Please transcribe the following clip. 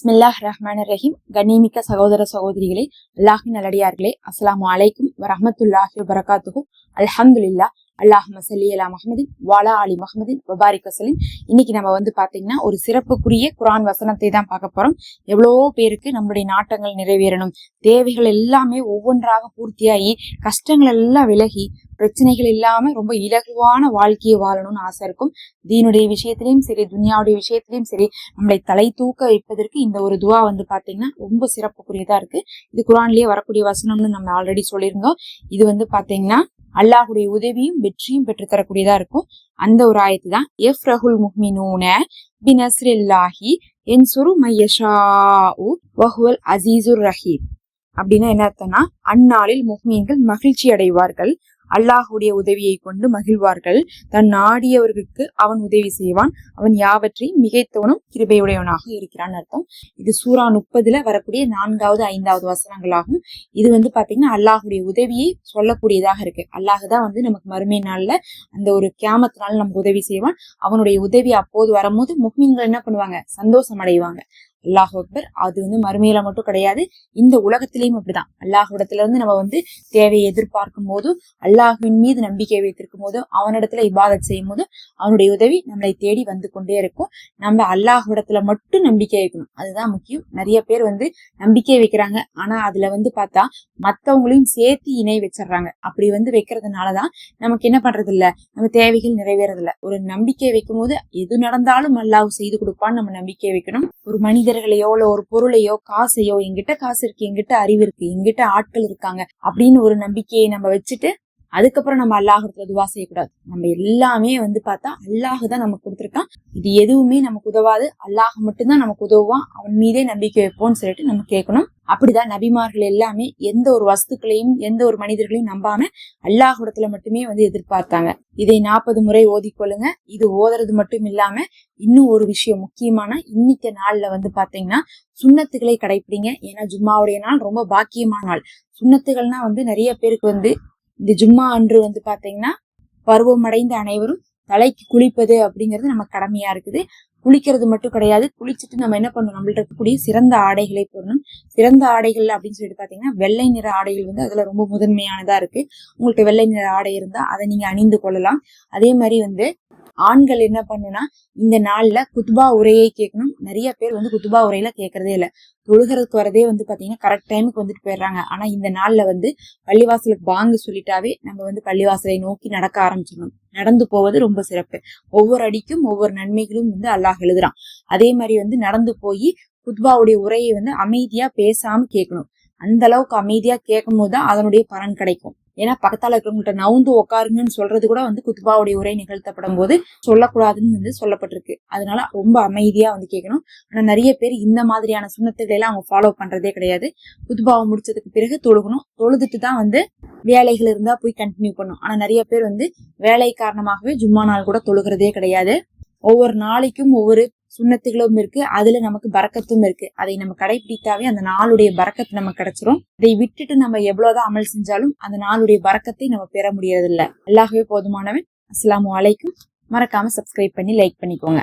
பிஸ்மில்லாஹ் ரஹ்மான் ரஹீம். கண்ணியமிக்க சகோதர சகோதரிகளே, அல்லாஹின் நல்லடியார்களே, அஸ்ஸலாமு அலைக்கும் வரஹ்மத்துல்லாஹி வபரகாத்துஹு. அல்ஹம்துலில்லாஹ். அல்லாஹும்ம ஸல்லி அலா முஹம்மதின் வஅலா ஆலி முஹம்மதின் வபாரிக் வஸல்லிம். இன்னைக்கு நம்ம பாத்தீங்கன்னா ஒரு சிறப்புக்குரிய குர்ஆன் வசனத்தை தான் பார்க்க போறோம். எவ்வளவோ பேருக்கு நம்மளுடைய நாட்டங்கள் நிறைவேறணும், தேவைகள் எல்லாமே ஒவ்வொன்றாக பூர்த்தியாகி, கஷ்டங்கள் எல்லாம் விலகி, பிரச்சனைகள் இல்லாம ரொம்ப இலகுவான வாழ்க்கையை வாழணும்னு ஆசை இருக்கும். தீனுடைய விஷயத்திலையும் சரி, துனியாவுடைய விஷயத்திலையும் சரி, நம்மளை தலை தூக்க வைப்பதற்கு இந்த ஒரு துவா பாத்தீங்கன்னா ரொம்ப சிறப்புக்குரியதா இருக்கு. இது குர்ஆன்லயே வரக்கூடிய வசனம்னு நம்ம ஆல்ரெடி சொல்லியிருந்தோம். இது பாத்தீங்கன்னா அல்லாஹுடைய உதவியும் வெற்றியும் பெற்று தரக்கூடியதா இருக்கும். அந்த ஒரு ஆயத்து தான் யஃப்ரஹுல் முஃமினூன பினஸ்ரில்லாஹி யன்சுரு மையஷாஉ வஹுவல் அஸீஸுர் ரஹீம். அப்படின்னா என்ன அர்த்தம்னா, அந்நாளில் முஃமின்கள் மகிழ்ச்சி அடைவார்கள், அல்லாஹுடைய உதவியை கொண்டு மகிழ்வார்கள், தன் நாடியவர்களுக்கு அவன் உதவி செய்வான், அவன் யாவற்றையும் மிகைத்தவனும் கிருபையுடையவனாக இருக்கிறான் அர்த்தம். இது சூரா 30 வரக்கூடிய 4வது 5வது வசனங்களாகும். இது பாத்தீங்கன்னா அல்லாஹுடைய உதவியை சொல்லக்கூடியதாக இருக்கு. அல்லாஹுதான் நமக்கு மறுமை நாள்ல அந்த ஒரு கியாமத்தினால நமக்கு உதவி செய்வான். அவனுடைய உதவி அப்போது வரும்போது முஃமின்கள் என்ன பண்ணுவாங்க, சந்தோஷம் அடைவாங்க. அல்லாஹ் அக்பர். அது மறுமையில மட்டும் கிடையாது, இந்த உலகத்திலையும் அப்படிதான். அல்லாஹ்விடத்துல இருந்து நம்ம தேவையை எதிர்பார்க்கும் போது, அல்லாஹுவின் மீது நம்பிக்கை வைத்திருக்கும் போது, அவனிடத்துல இபாதத் செய்யும் போது அவனுடைய உதவி நம்மளை தேடி வந்து கொண்டே இருக்கும். நம்ம அல்லாஹ்விடத்துல மட்டும் நம்பிக்கை வைக்கணும், அதுதான் முக்கியம். நிறைய பேர் நம்பிக்கை வைக்கிறாங்க, ஆனா அதுல பார்த்தா மத்தவங்களையும் சேர்த்து இணை வச்சிடறாங்க. அப்படி வைக்கிறதுனாலதான் நமக்கு என்ன பண்றது இல்ல, நம்ம தேவைகள் நிறைவேறது இல்ல. ஒரு நம்பிக்கை வைக்கும் போது எது நடந்தாலும் அல்லாஹ் செய்து கொடுப்பான்னு நம்ம நம்பிக்கை வைக்கணும். ஒரு மனிதர்களையோ இல்ல ஒரு பொருளையோ காசையோ, எங்கிட்ட காசு இருக்கு, எங்கிட்ட அறிவு இருக்கு, எங்கிட்ட ஆட்கள் இருக்காங்க அப்படின்னு ஒரு நம்பிக்கையை நம்ம வச்சுட்டு அதுக்கப்புறம் நம்ம அல்லாஹ்விடத்துல துவா செய்யக்கூடாது. நம்ம எல்லாமே பார்த்தா அல்லாஹ் தான் நமக்கு கொடுத்துருக்கான். இது எதுவுமே நமக்கு உதவாது, அல்லாஹ் மட்டும்தான் நமக்கு உதவுவான், அவன் மீதே நம்பிக்கை வைப்போம்னு சொல்லிட்டு நம்ம கேட்கணும். அப்படிதான் நபிமார்கள் எல்லாமே எந்த ஒரு வஸ்துக்களையும் எந்த ஒரு மனிதர்களையும் நம்பாம அல்லாஹ்விடத்துல மட்டுமே எதிர்பார்த்தாங்க. இதை 40 முறை ஓதிக்கொள்ளுங்க. இது ஓதுறது மட்டும் இல்லாம இன்னும் ஒரு விஷயம் முக்கியமான, இன்னைக்கு நாள்ல பாத்தீங்கன்னா சுன்னத்துகளை கடைப்பிடிங்க. ஏன்னா ஜும்மாவுடைய நாள் ரொம்ப பாக்கியமான நாள். சுன்னத்துகள்னா நிறைய பேருக்கு இந்த ஜும்மா அன்று பாத்தீங்கன்னா பருவமடைந்த அனைவரும் தலைக்கு குளிப்பது அப்படிங்கிறது நம்ம கடமையா இருக்குது. குளிக்கிறது மட்டும் கிடையாது, குளிச்சுட்டு நம்ம என்ன பண்ணணும், நம்மள்ட்ட இருக்கக்கூடிய சிறந்த ஆடைகளை போடணும். சிறந்த ஆடைகள் அப்படின்னு சொல்லிட்டு பாத்தீங்கன்னா வெள்ளை நிற ஆடைகள் அதுல ரொம்ப முதன்மையானதா இருக்கு. உங்கள்ட்ட வெள்ளை நிற ஆடை இருந்தா அதை நீங்க அணிந்து கொள்ளலாம். அதே மாதிரி ஆண்கள் என்ன பண்ணுனா, இந்த நாள்ல குத்பா உரையை கேட்கணும். நிறைய பேர் குத்பா உரையில கேட்கறதே இல்ல. தொழுகிறதுக்கு வரதே பாத்தீங்கன்னா கரெக்ட் டைமுக்கு போயிடுறாங்க. ஆனா இந்த நாள்ல பள்ளிவாசலுக்கு பாங்கு சொல்லிட்டாவே நம்ம பள்ளிவாசலை நோக்கி நடக்க ஆரம்பிச்சிடணும். நடந்து போவது ரொம்ப சிறப்பு. ஒவ்வொரு அடிக்கும் ஒவ்வொரு நன்மைகளும் அல்லாஹ் எழுதுறான். அதே மாதிரி நடந்து போய் குத்பாவுடைய உரையை அமைதியா பேசாம கேட்கணும். அந்த அளவுக்கு அமைதியா கேட்கும் போதுதான் அதனுடைய பலன் கிடைக்கும். ஏன்னா பக்கத்தால இருக்கிறவங்கள்ட்ட நவுந்து உட்காருங்கன்னு சொல்றது கூட குத்பாவுடைய உரை நிகழ்த்தப்படும் போது சொல்லக்கூடாதுன்னு சொல்லப்பட்டிருக்கு. அதனால ரொம்ப அமைதியா கேட்கணும். ஆனா நிறைய பேர் இந்த மாதிரியான சுன்னத்துகளை எல்லாம் அவங்க ஃபாலோ பண்றதே கிடையாது. குத்பாவை முடிச்சதுக்கு பிறகு தொழுகணும், தொழுதுட்டு தான் வேலைகள் இருந்தா போய் கண்டினியூ பண்ணும். ஆனா நிறைய பேர் வேலை காரணமாகவே ஜும்மா நாள் கூட தொழுகிறதே கிடையாது. ஒவ்வொரு நாளைக்கும் ஒவ்வொரு சுன்னத்துகளும் இருக்கு, அதுல நமக்கு பரக்கத்தும் இருக்கு. அதை நம்ம கடைபிடித்தாவே அந்த நாளுடைய பரக்கத்து நமக்கு கிடைச்சிரும். இதை விட்டுட்டு நம்ம எவ்வளவுதான் அமல் செஞ்சாலும் அந்த நாளுடைய பரக்கத்தை நம்ம பெற முடியறது இல்ல. அல்லாஹ்வே போதுமானவன். அஸ்ஸலாமு அலைக்கும். மறக்காம சப்ஸ்கிரைப் பண்ணி லைக் பண்ணிக்கோங்க.